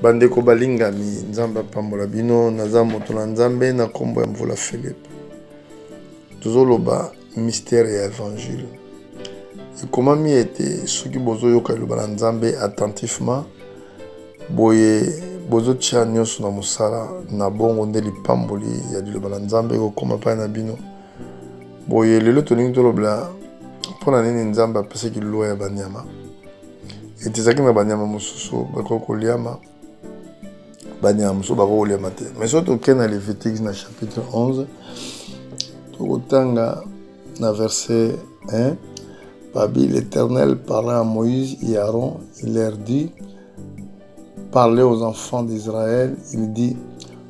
Bandeko balingami nzamba pambola bino naza moto na nzambe na kombo ya Mvula Philippe. Tozoloba mystère ya évangile. Ekomami ete soki bozo yoka liloba na nzambe attentivement boye bozo tia nyonso na mosala na bongo nde lipamboli ya liloba na nzambe ekokoma pa na bino. Boye lelo tolingi tolobela mpona nini nzambe apesaki loi ya banyama. Etizaki na banyama mosusu bakokoliama banyama mosusu bakokoliama te. Mais soki tokende na Lévitique na chapitre 11 tokotanga na verset 1. Babi, l'Éternel parla à Moïse et Aaron, il leur dit, parlez aux enfants d'Israël, il dit,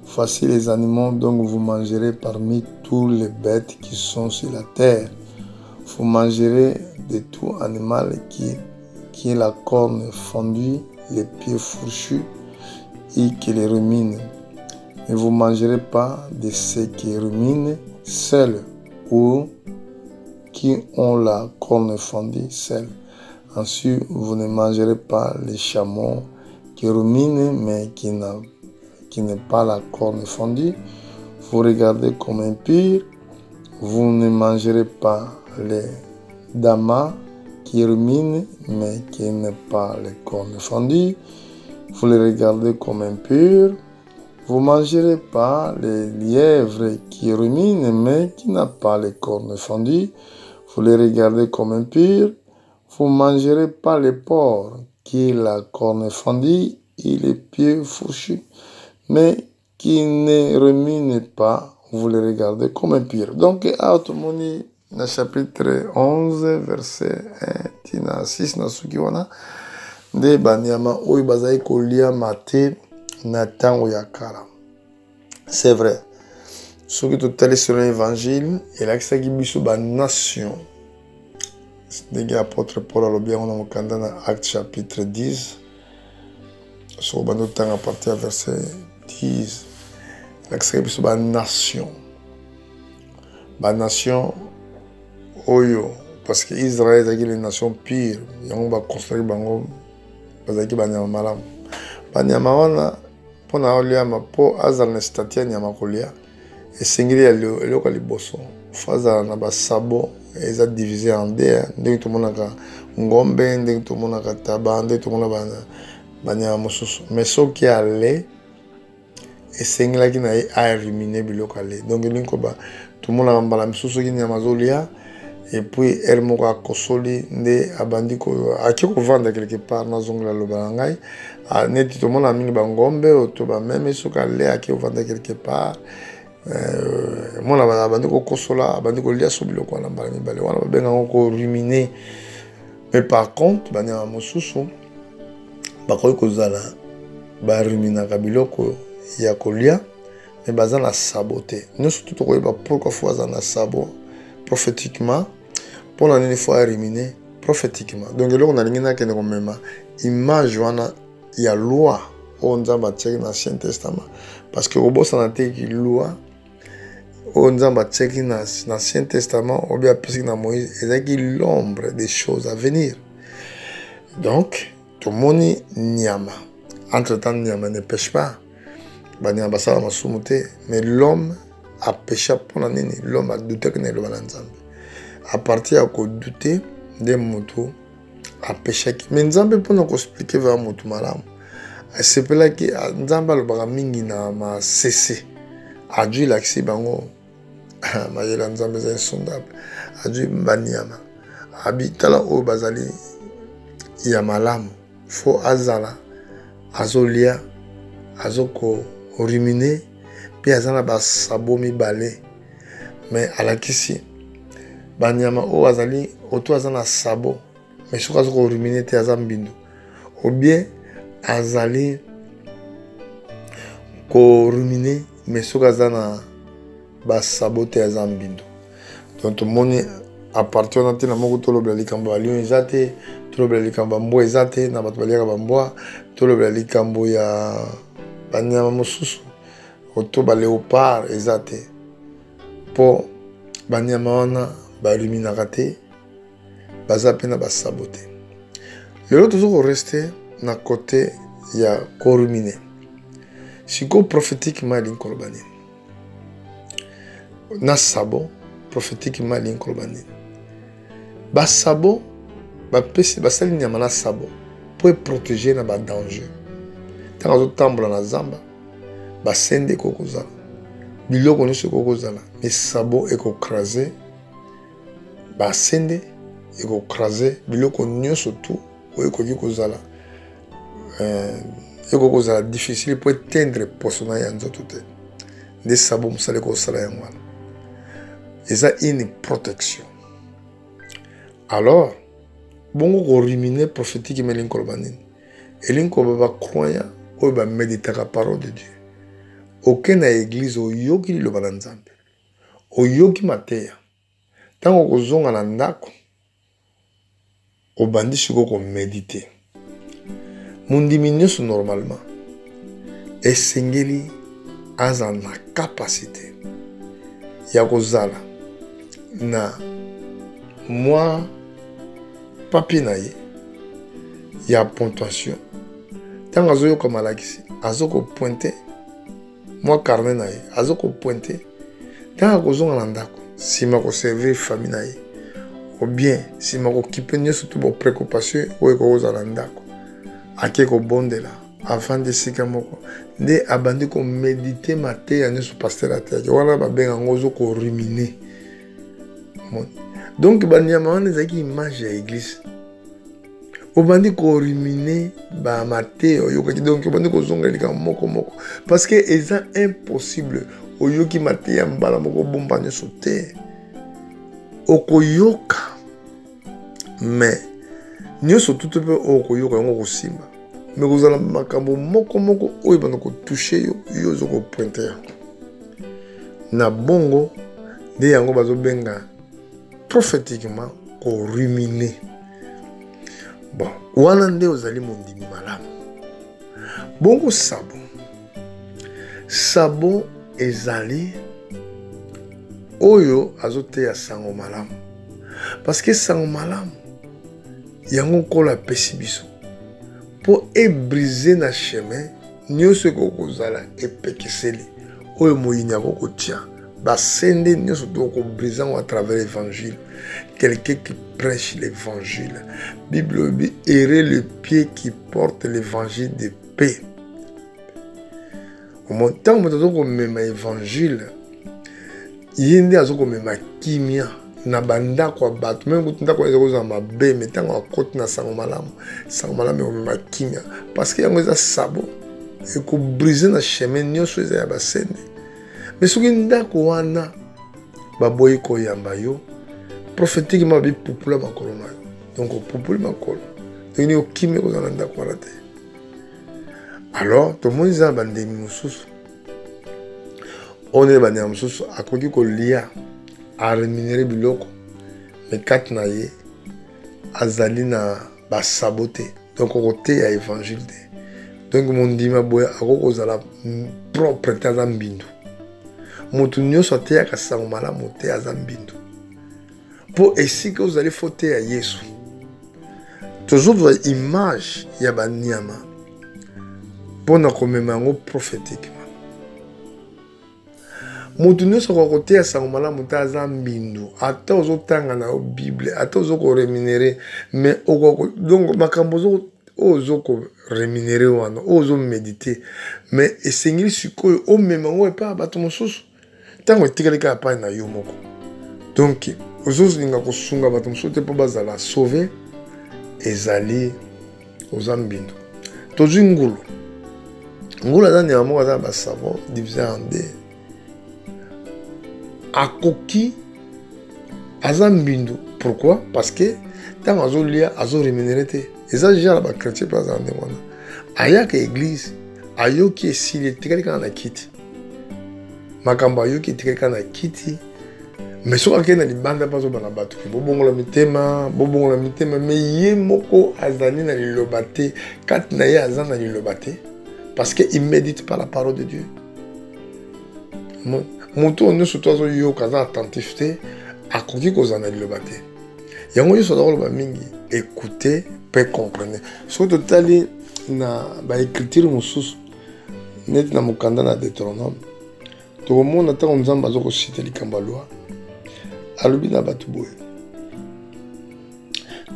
voici les animaux dont vous mangerez parmi tous les bêtes qui sont sur la terre. Vous mangerez de tout animal qui est la corne fendue, les pieds fourchus et qui les rumine. Ne vous mangerez pas de ceux qui ruminent seuls ou qui ont la corne fendue seule. Ensuite, vous ne mangerez pas les chameaux qui ruminent mais qui n'ont pas la corne fendue. Vous regardez comme impur. Vous ne mangerez pas les damas qui ruminent mais qui n'ont pas les cornes fendues. Vous les regardez comme impurs. Vous ne mangerez pas les lièvres qui ruminent mais qui n'ont pas les cornes fendues. Vous les regardez comme impurs. Vous ne mangerez pas les porcs qui ont la corne fendue et les pieds fourchus, mais qui ne ruminent pas. Vous les regardez comme impurs. Donc, à Automoni, dans le chapitre 11, verset 1, tina 6, na sukiwana, de banyama oy bazai kolia mate na tango ya kala. C'est vrai. Ce qui est allé sur l'évangile, et là, c'est qui ba nation. C'est l'apôtre Paul a l'objet dans le candidat dans Acte chapitre 10. Sur le temps à partir du verset 10. Là, c'est qui ba nation. Ba nation, oyo. Parce que Israël est une nation pire. Ils va construire bango. Parce que banyama malam. Banyama wana, pour na olia ma po azal na statia nyama kolia. Et singili ya eloko liboso faza na basabo eza divisé en deux ndenge tomonaka ngombe ndenge tomonaka taba ndenge tomona banyama mosusu mais soki ale esengilaki na ye arimine biloko ale donc elingi koba tomonaka mbala misusu soki nyama azolia et puis ere moko akosoli nde abandi aki kovanda quelque part nazongela loba na ngai neti tomona mingi bangombe oto bameme soki ale aki kovanda quelque part mona bandi kokosola bandi kolia so biloko wana mbala mibale wana babengango korumine. Mais par contre banyama mosusu bakoki kozala baruminaka biloko ya kolia mais baza na sabo te. Nyonso tu tokoyeba pourquoi fo aza na sabo prophétiquement mpona nini fo arumine prophétiquement. Donc eloko nalingi nakende komema image wana ya loi oyo nzambe atiaki na Ancien Testament parce que kobosana te ki loi oyo nzambe atiaki na Ancien Testament oyo apesaki na Moïse ezalaki l'ombre des choses à venir. Donc tomoni nyama entre temps nyama ne pêche pas banyama basala masumu te mais l'homme a péché mpona nini l'homme adutaki na eloba na nzambe à partir ya kodute nde moto apeshaki mais nzambe mpona koexplike vea moto malamu asepelaki nzambe alobaka mingi na masese adui lakisi bango mayela nzambe eza insondable adui banyama abitala oyo bazali ya malamu fo azala azolia azokorumine mpe aza na basabo mibale mais alakisi banyama oyo azali oto aza na sabo mais soki azokorumine te aza mbindo ou bien azali korumine mais soki aza na basabo te aza mbindo. Donc tomoni à partir wana te na moko tolobela likambo ya lion eza te tolobela likambo ya mbwa eza te na bato baliaka bambwa tolobela likambo ya banyama mosusu oto baleopard eza te mpo banyama wana baruminaka te baza mpe na basabo te. Lelo tozo koreste na côté ya korumine. Siko prophétiquement l'inkolbani. Na sabo prophétiquement l'inkolbani. Ba sabo ba pesi ba sali nyama na sabo pour protéger na ba danger. Tant que tambola na zamba ba sende kokozala. Biloko nyonso kokozala mais sabo ekokraser ba sende ekokraser biloko nyonso tout oyekoki kozala ekokozala difficile pour éteindre posona ya nzoto te. Nde sabo musale kosala yango wana. Eza une protection. Alors bongo ko ruminer prophétique melinko banini. Elinko ba croyant o ba méditer la parole de Dieu. Aucune église oyoki lo bananzambe. Oyoki mateya. Tango kozonga na ndako obandi siko ko méditer. Mundimi nyonso normalement esengeli aza na capacité ya kozala na moi papier na ye ya ponctuation tant azoyoka malakisi azoko pointer moi carnet na ye azoko pointer tant akozonga na ndako sima ko servir famille na ye ou bien sima ko kipe nyonso to bo préoccupation oyo kozala na ndako ake ko bondela avant de sika moko nde abandi ko méditer mateya nyonso pasteur ataki wana babenga ngozo ko ruminer. Donc banyama wana ezaki image ya église obandi ko ruminer ba mateya oyokaki donc obandi ko zonga lika moko moko parce que eza impossible oyoki mateya mbala moko bomba nyonso te okoyoka mais nyonso tout pe okoyoka yango kosimba mais kozala makambo moko moko oyo bana ko toucher yo zo ko pointer na bongo nde yango bazobenga prophétiquement ko ruminer. Bon wana nde ozali mondimi malamu. Bongo sabo sabo ezali oyo azote ya sango malamu parce que sango malamu yango kola pesi biso pour briser na chemin nyonso kokozala epekiseli oyo moyinya kokotia basende nyonso briser à travers l'évangile. Quelqu'un qui prêche l'évangile. Bible dit errer le pied qui porte l'évangile de paix. Au moment où nous avons même l'évangile, il y a même kimia na banda kwa batu même quand ndako ezo ma be metango akoti na sango malamu même kimia parce que yango eza sabo et ko briser na chemin nyonso eza ya basende mais soki ndako wana baboyi ko yamba yo prophétiquement bi popula makolo na yo donc popula makolo donc ni okime ko na ndako wana te. Alors tout le monde eza bandemi mususu on est bandemi mususu akoki ko lia a rémunérer biloko mais kat na ye azali na ba saboter donc côté ya évangile donc mon ndima boya akoko zala propre taza mbindu mutu nyonso te ya kasango malamu te aza mbindu pour essayer que vous allez fauter à Yesu toujours voir image ya banyama pour na komemango prophétiquement. Mutu nyonso kwa kote ya sango malamu te aza mbindu ata ozotanga na Bible ata ozoko rémunérer mais donc makambo ozoko rémunérer wana ozo méditer mais esengeli sikoyo o memango epa bato mosusu tango etikalika pa na yo moko donc ozolinga kosunga bato mosusu te po bazala sauver ezali oza mbindu tozwi ngulu ngulu aza nyama moko aza basavon divisé en deux akoki aza mbindu. Pourquoi? Parce que tant azo lia azo rémunéré te eza déjà ba chrétien pas en demande aya que église ayoki esili tikali kana kiti makambo ayoki tikali kana kiti mais so akena libanda pas bana bato ki bobongola mitema mais ye moko azali na lilobate kat na ye azana lilobate parce que il médite pas la parole de Dieu. Moto on surtout azo yo kaza attentif te akoki kozana lilobate yango yo so dolo ba mingi écouter peut comprendre so totali na baécriture mosusu neti na mokanda na Deutéronome tokomona ntango nzambe azokosita likambo ya loi alobi na bato boye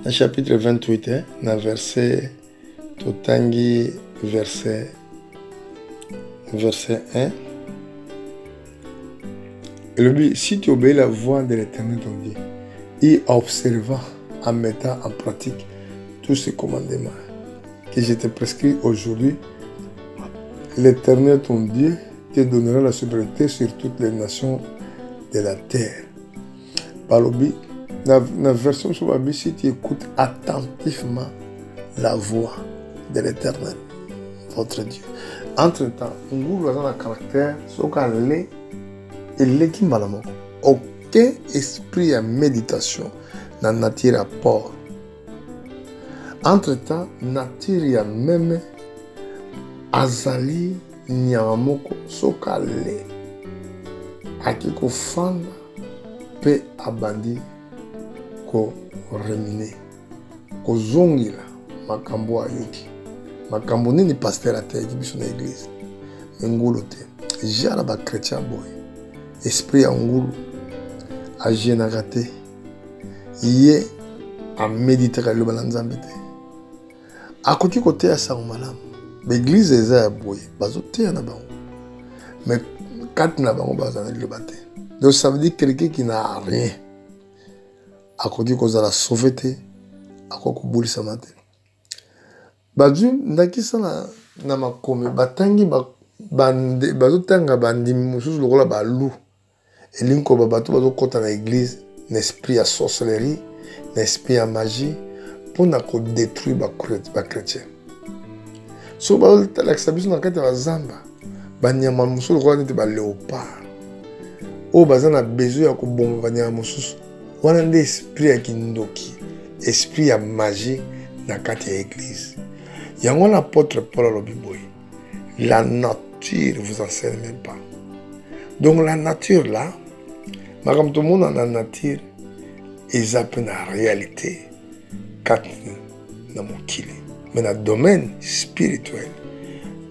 na chapitre 28 na verset totangi verset 1 elobi si tu obéis la voix de l'Éternel ton Dieu et observant en mettant en pratique tous ces commandements que je te prescris aujourd'hui, l'Éternel ton Dieu te donnera la souveraineté sur toutes les nations de la terre. Balobi, dans la version sur Babi, si tu écoutes attentivement la voix de l'Éternel, votre Dieu. Entre-temps, on vous dans le caractère, ce qu'on est, il est qui malamoko. Aucun esprit à méditation n'a nature à port. Entre-temps, nature à même azali nyamamoko sokale akiko fanda pe abandi ko remine ko zongila makambo ayoki makambo nini pasteur ateki biso na église ngulu te jara ba chrétien boy esprit ya ngulu ajenaka te ye a méditer le balanzambe te akoki kote ya sango malamu l'église eza ya boye bazoteya na bango mais kati na bango bazana liloba te donc ça veut dire quelqu'un qui n'a rien akoki kozala sauvé te akoki kobulisama te bazwi ndakisa na makome batangi bazotanga bandimi mosusu lokola balu elingi koba bato bazokɔta na église na esprit ya sorcellerie na esprit ya magie mpona kodétruire bachrétien so balakisa biso na kati ya bazamba banyama mosusu lokola neti baléopard oyo baza na besoin ya koboma banyama mosusu wana nde esprit ya kindoki esprit ya magie na kati ya église yango l'apôtre Paul alobi boye la nature vous enseigne même pas donc la nature là makambo tomona na nature eza mpe na réalité kati na mokili mais dans le domaine spirituel.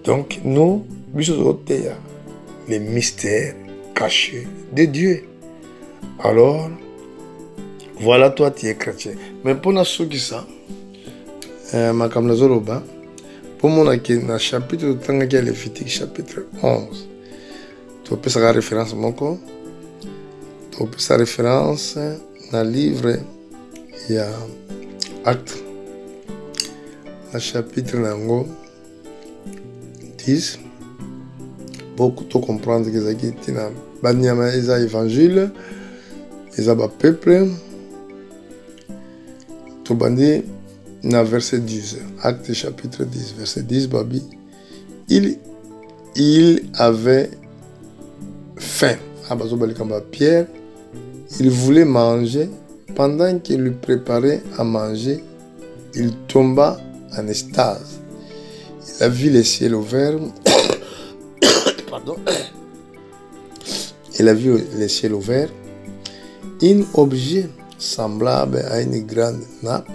Donc, nous, les mystères cachés de Dieu. Alors, voilà, toi, tu es chrétien. Mais pour nous, ceux qui sont, pour moi, dans le chapitre de Lévitique, chapitre 11, tu peux faire référence à mon corps, tu peux faire référence dans le livre, il y a Actes. Le chapitre 10, beaucoup de comprendre que c'est un évangile, c'est un peuple. Tout bandit dans verset 10, Acte chapitre 10, verset 10, Babi, il avait faim. Pierre, il voulait manger. Pendant qu'il lui préparait à manger, il tomba en extase. Il a vu le ciel ouvert. Pardon. Il a vu le ciel ouvert. Un objet semblable à une grande nappe,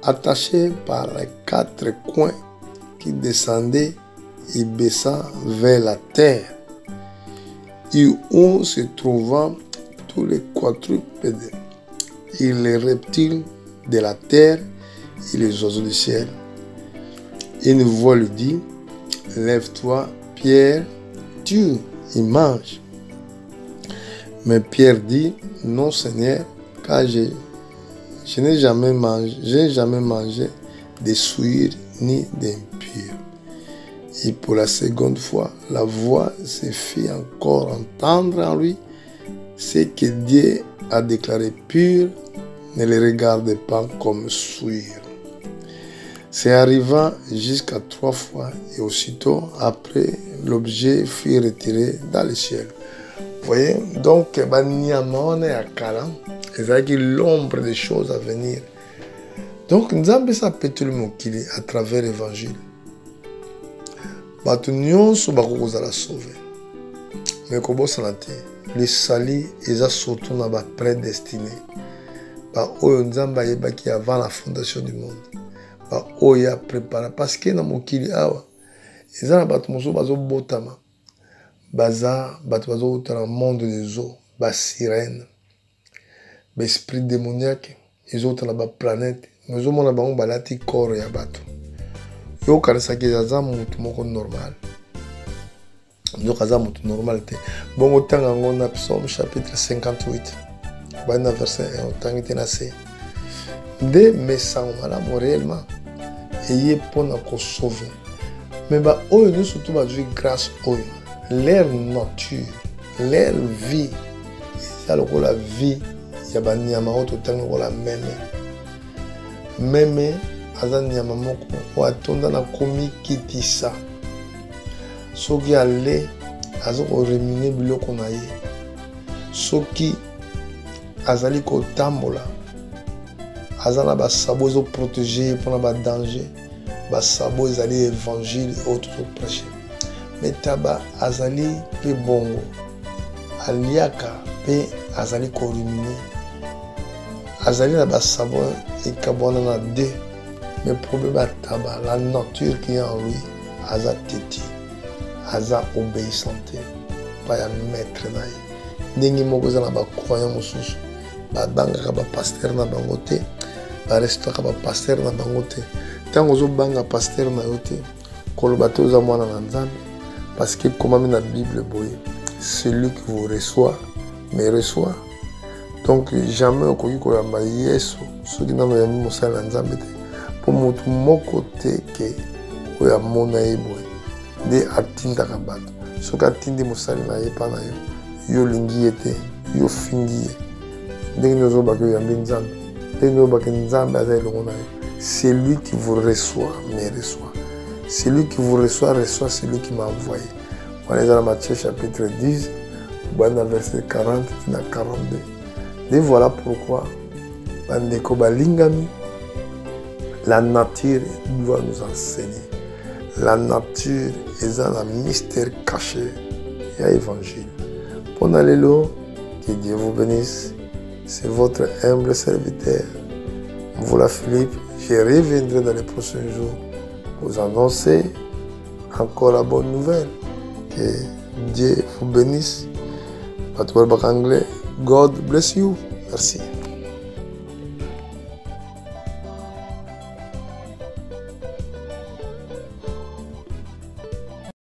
attaché par les quatre coins, qui descendait et baissant vers la terre, et où se trouvaient tous les quadrupèdes et les reptiles de la terre et les oiseaux du ciel. Une voix lui dit, lève-toi, Pierre, tue et mange. Mais Pierre dit, non Seigneur, car je n'ai jamais mangé de souillure ni d'impur. Et pour la seconde fois, la voix se fit encore entendre en lui. Ce que Dieu a déclaré pur, ne le regarde pas comme souillure. C'est arrivant jusqu'à 3 fois et aussitôt après, l'objet fut retiré dans le ciel. Vous voyez, donc, c'est l'ombre des choses à venir. Donc, nous avons ça à travers l'évangile. Nous sommes sauver. Mais le salut est surtout dans la prédestinée. Avant la fondation du monde. oya préparé parce que na mokili awa eza na bato mosusu bazobotama baza bato bazouta na monde des eaux basirène baesprit démoniaque ezouta na baplanète mais ozomona bango balati corps ya bato yo okanisaki aza motu moko normal nzoka aza motu normal te bongo otanga yango na psaume chapitre 58 bani na verset 1 otangi te na se nde mesango malamu réellement eye mpona kosauve me baoyo nyonso to bazwi grâce oyo leur nature leur vie eza lokola vie ya banyama oyo totangi lokola meme aza nyama moko oyo atonda na komikitisa soki ale aza koremine biloko na ye soki azali kotambola aza na basabo ezoprotege ye mpona badanger basabo ezali évangile oyo tozoprêche me taba azali mpe bongo aliaka mpe azali koremine azali na basabo ekabwana na de mais problème à taba la nature qui est en lui aza teti aza obéissante pa ya maître na ye ndenge moko eza na bacroyant mosusu babangaka bapaster na bango te barestaka bapaster na bango te ntango ozobanga paster na yo te koloba te oza mwana na nzambe parce que komami na bible boye celui qui vous reçoit me reçoit donc jamais okoki koyamba yesu soki nano oyambi mosala na nzambe te mpo motu moko te ke oyo amona ye boye nde atindaka bato soki atindi mosali na ye mpa na yo yo olingi ye te yo ofingi ye ndenge nini ozobaki oyambi nzambe ndenge nini ozobaki nzambe aza elongo na yo celui qui vous reçoit me reçoit celui qui vous reçoit reçoit celui qui m'a envoyé wana eza na Matthieu chapitre 10 bana na verset 40 na 42 et voilà pourquoi bandeko balingami la nature doit nous enseigner. La nature est un mystère caché et un évangile. Pendant les lots, que Dieu vous bénisse. C'est votre humble serviteur. Voilà Philippe. Je reviendrai dans les prochains jours pour vous annoncer encore la bonne nouvelle. Que Dieu vous bénisse. Anglais. God bless you. Merci.